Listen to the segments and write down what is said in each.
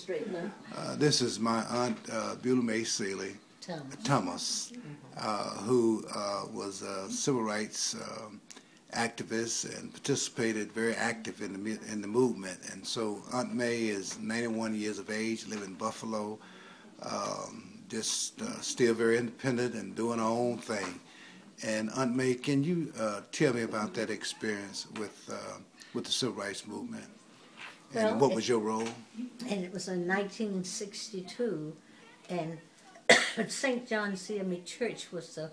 straight now. This is my aunt, Beulah Seeley Thomas, who was a civil rights activist and participated very active in the movement. And so Aunt May is 91 years of age, live in Buffalo, just still very independent and doing her own thing. And Aunt May, can you tell me about that experience with the civil rights movement? And Well, what was your role? And it was in 1962, and St. John CME Church was the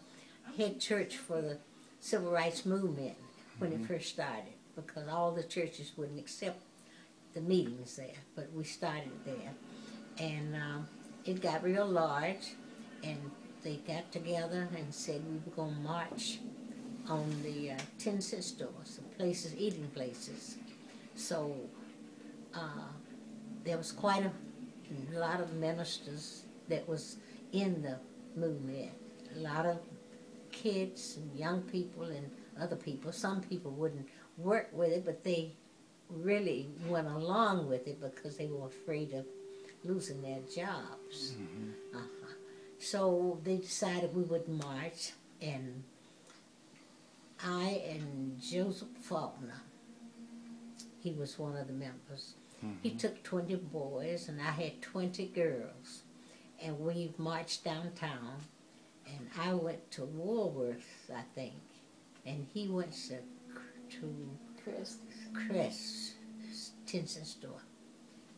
head church for the civil rights movement when it first started, because all the churches wouldn't accept the meetings there, but we started there. And it got real large, and they got together and said we were going to march on the 10-cent stores, the places, eating places. So there was quite a lot of ministers that was in the movement. A lot of kids and young people and other people. Some people wouldn't work with it, but they really went along with it because they were afraid of losing their jobs. Mm-hmm. So they decided we would march, and I and Joseph Faulkner, he was one of the members. Mm-hmm. He took 20 boys, and I had 20 girls. And we marched downtown, and I went to Woolworth, I think, and he went to Crest 10-cent store.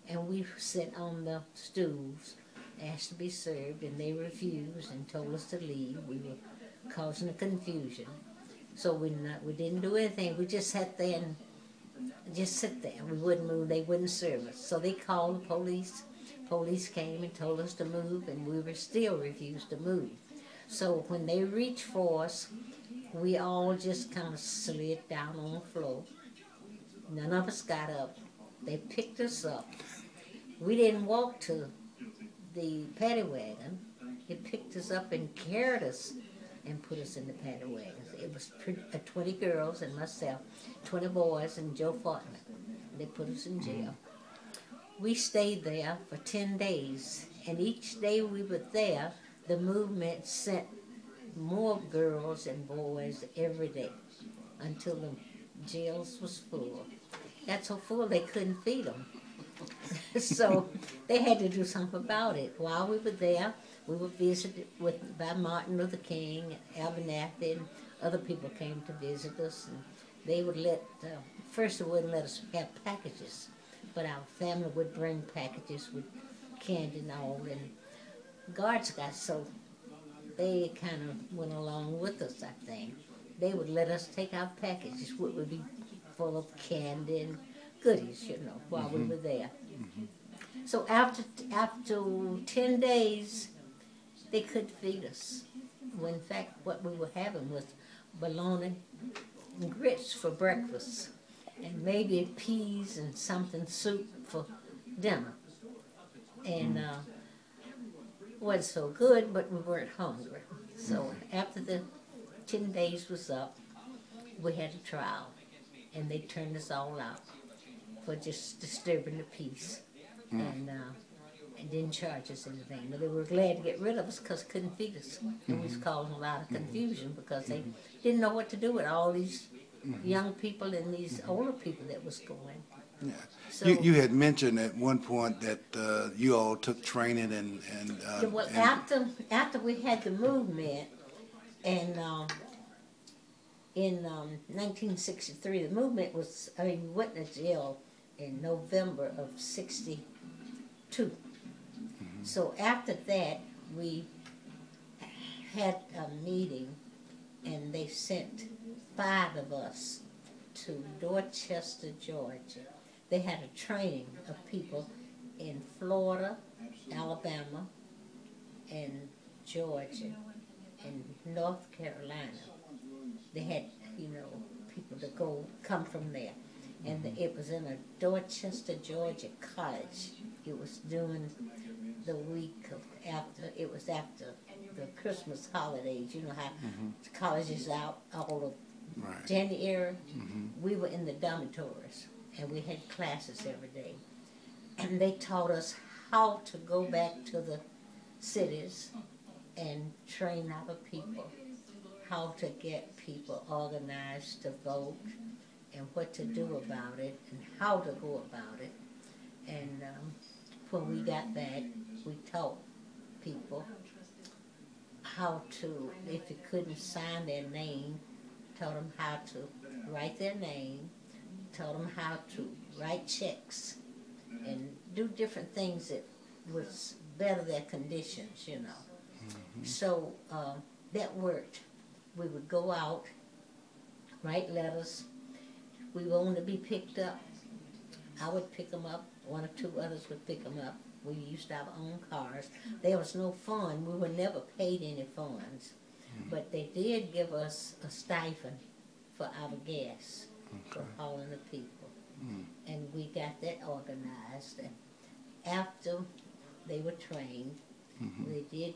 And we sat on the stools, asked to be served, and they refused and told us to leave. We were causing a confusion. So we didn't do anything. We just sat there and just sit there. We wouldn't move. They wouldn't serve us. So they called the police. Police came and told us to move, and we were still refused to move. So when they reached for us, we all just kind of slid down on the floor. None of us got up. They picked us up. We didn't walk to the paddy wagon. They picked us up and carried us and put us in the paddy wagon. It was 20 girls and myself, 20 boys and Joe Faulkner. They put us in jail. We stayed there for 10 days, and each day we were there, the movement sent more girls and boys every day until the jails was full. Got so full they couldn't feed them. So they had to do something about it. While we were there, we were visited by Martin Luther King, Abernathy, and other people came to visit us. And they would first they wouldn't let us have packages, but our family would bring packages with candy and all. And guards got so, they kind of went along with us, I think. They would let us take our packages, which would be full of candy and goodies, while we were there. Mm-hmm. So after 10 days, they couldn't feed us. When in fact, what we were having was bologna and grits for breakfast, and maybe peas and something soup for dinner. And wasn't so good, but we weren't hungry. So after the 10 days was up, we had a trial, and they turned us all out for just disturbing the peace, and didn't charge us anything. But they were glad to get rid of us because they couldn't feed us. And we was causing a lot of confusion because they didn't know what to do with all these young people and these older people that was going. Yeah. So, you had mentioned at one point that you all took training and well, after we had the movement, and in 1963, the movement was, we went to jail in November of 62. So after that, we had a meeting, and they sent 5 of us to Dorchester, Georgia. They had a training of people in Florida, Alabama, and Georgia, and North Carolina. They had, people to come from there. And it was in a Dorchester, Georgia college. It was during the week after the Christmas holidays. You know how college is out all of January. We were in the dormitories, and we had classes every day. And they taught us how to go back to the cities and train our people, how to get people organized to vote and what to do about it and how to go about it. And when we got back, we taught people how to, if you couldn't sign their name, taught them how to write their name, taught them how to write checks and do different things that would better their conditions, you know. Mm-hmm. So that worked. We would go out, write letters. We wanted to be picked up. I would pick them up. One or two others would pick them up. We used our own cars. There was no fund. We were never paid any funds. Mm-hmm. But they did give us a stipend for our gas, for hauling the people. Mm-hmm. And we got that organized. And after they were trained, they did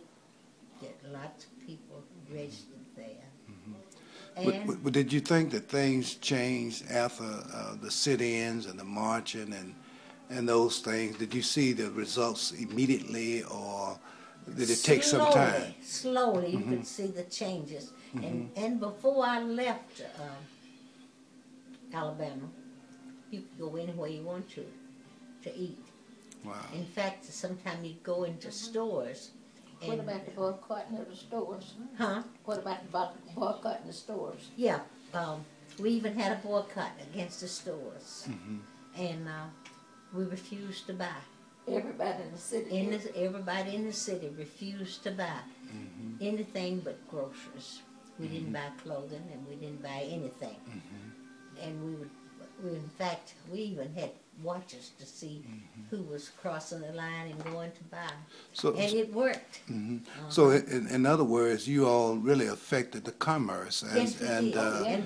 get lots of people registered there. Mm-hmm. But did you think that things changed after the sit-ins and the marching and those things? Did you see the results immediately, or did it take some time? Slowly, you could see the changes. And before I left Alabama, you could go anywhere you want to eat. Wow. In fact, sometimes you'd go into stores. What about the boycotting of the stores? Huh? What about the boycotting the stores? Yeah, we even had a boycott against the stores. And we refused to buy. Everybody in the city. Everybody in the city refused to buy anything but groceries. We didn't buy clothing, and we didn't buy anything. And in fact, we even had watchers to see who was crossing the line and going to buy. And it worked. So, in other words, you all really affected the commerce, and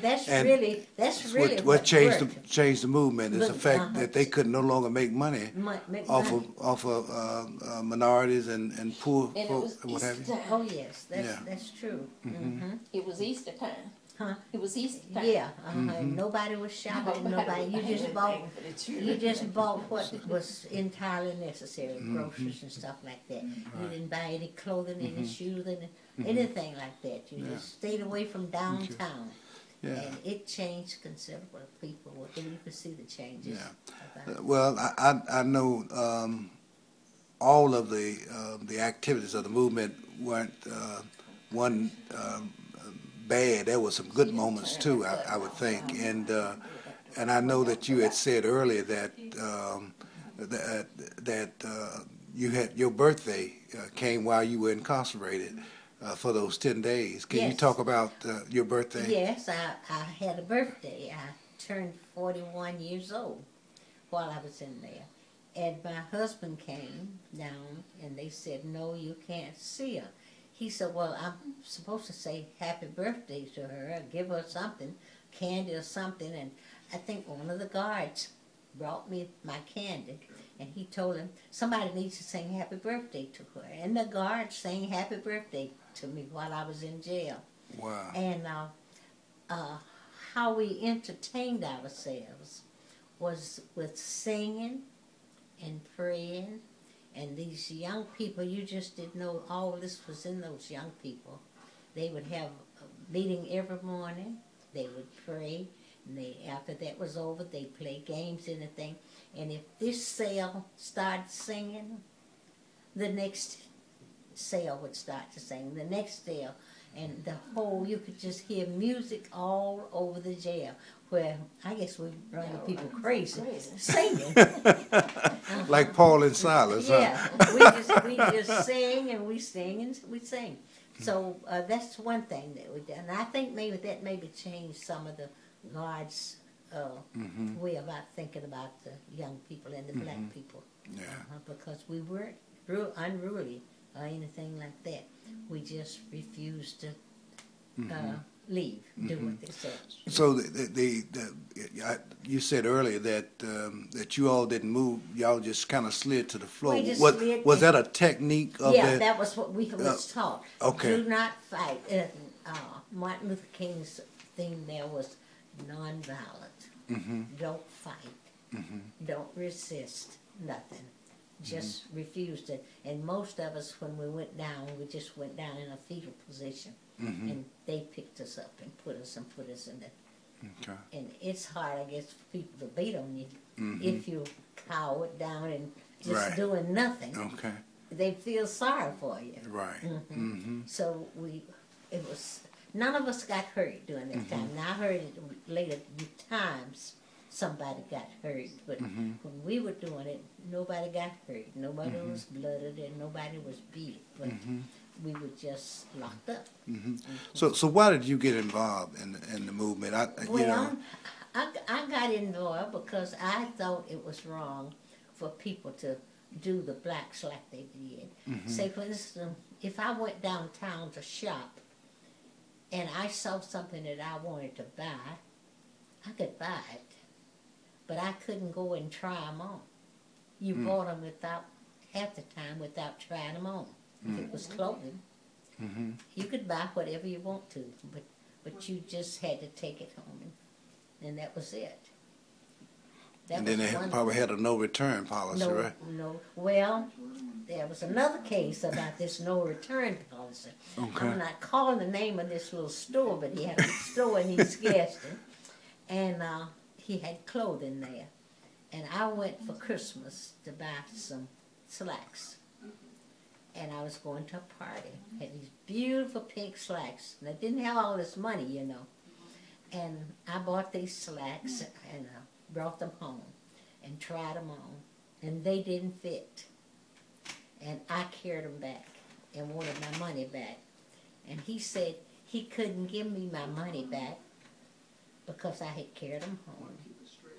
that's really what changed the movement is the fact that they could no longer make money off of minorities and poor folks and what have you. Oh yes, that's true. It was Easter time. Huh? It was Easter time. Yeah, Nobody was shopping. You just bought what was entirely necessary, groceries and stuff like that. You didn't buy any clothing, any shoes, anything like that. You just stayed away from downtown. Yeah. And it changed considerably. People, you could see the changes. Yeah. Well, I know all of the activities of the movement weren't bad. There were some good moments too, I would think, and I know that you had said earlier that you had your birthday came while you were incarcerated for those 10 days. Can you talk about your birthday? Yes, I had a birthday. I turned 41 years old while I was in there, and my husband came down, and they said, "No, you can't see her." He said, "Well, I'm supposed to say happy birthday to her, give her something, candy or something." And I think one of the guards brought me my candy, and he told him, "Somebody needs to sing happy birthday to her." And the guard sang happy birthday to me while I was in jail. Wow. And how we entertained ourselves was with singing and praying. And these young people, you just didn't know all this was in those young people. They would have a meeting every morning. They would pray. And after that was over, they'd play games and everything. And if this cell started singing, the next cell would start to sing. The next cell. And you could just hear music all over the jail. Where I guess we run the people crazy singing. Like Paul and Silas, yeah, huh? we just sing and we sing and we sing. So that's one thing that we did. And I think maybe that changed some of the guards' way about thinking about the young people and the black people. Yeah. Because we weren't unruly or anything like that. We just refused to leave, do what they said. So you said earlier that you all didn't move, y'all just kind of slid to the floor. Was that a technique of that was what we was taught. Okay. Do not fight. Martin Luther King's theme there was nonviolent. Don't fight. Don't resist nothing. just refused it. And most of us, when we went down, we just went down in a fetal position, and they picked us up and put us in the. Okay. And it's hard, I guess, for people to beat on you if you cowered down and just doing nothing. Okay. They feel sorry for you. Right. So none of us got hurt during that time. Now I heard it later times somebody got hurt, but when we were doing it, nobody got hurt. Nobody was blooded and nobody was beat, but we were just locked up. So why did you get involved in the movement? I got involved because I thought it was wrong for people to do the blacks like they did. Say, for instance, if I went downtown to shop and I saw something that I wanted to buy, I could buy it, but I couldn't go and try them on. You bought them half the time without trying them on. If it was clothing, you could buy whatever you want to, but you just had to take it home, and that was it. And then they probably had a no return policy, right? No. Well, there was another case about this no return policy. Okay. I'm not calling the name of this little store, but he had a store in East Gaston, and he had clothing there. And I went for Christmas to buy some slacks. And I was going to a party. Had these beautiful pink slacks. And I didn't have all this money, you know. And I bought these slacks and brought them home and tried them on. And they didn't fit. And I carried them back and wanted my money back. And he said he couldn't give me my money back because I had carried them home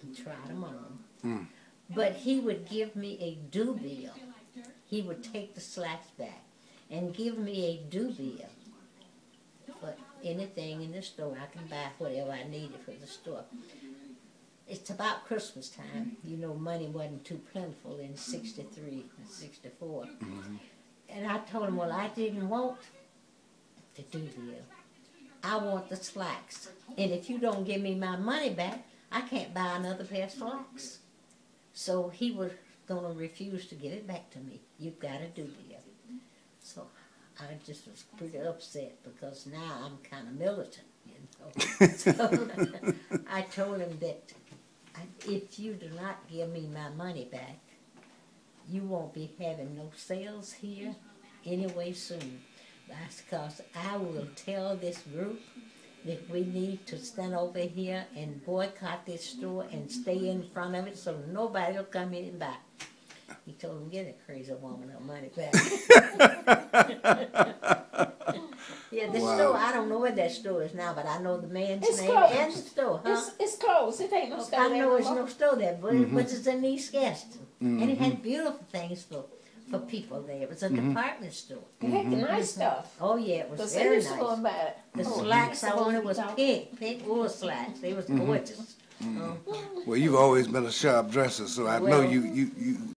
and tried them on. But he would give me a due bill. He would take the slacks back and give me a due bill for anything in the store. I can buy whatever I needed for the store. It's about Christmas time. You know, money wasn't too plentiful in 63 and 64. And I told him, well, I didn't want the due bill. I want the slacks. And if you don't give me my money back, I can't buy another pair of slacks. So he was going to refuse to give it back to me. You've got to do it. So I just was pretty upset because now I'm kind of militant, you know. So I told him that if you do not give me my money back, you won't be having no sales here anyway soon. That's because I will tell this group that we need to stand over here and boycott this store and stay in front of it so nobody will come in and buy. He told him, get that crazy woman her money back. Yeah, this store, I don't know where that store is now, but I know the man's name and the store, huh? It's closed. It ain't no store I there know no there's more. no store there, but it's in East Gaston. And it had beautiful things for people there. It was a department store. It had the nice stuff. Oh, yeah, it was Because very they used to go nice. and buy it. The slacks I wanted was pink wool slacks. They was gorgeous. Well, you've always been a sharp dresser, so I know you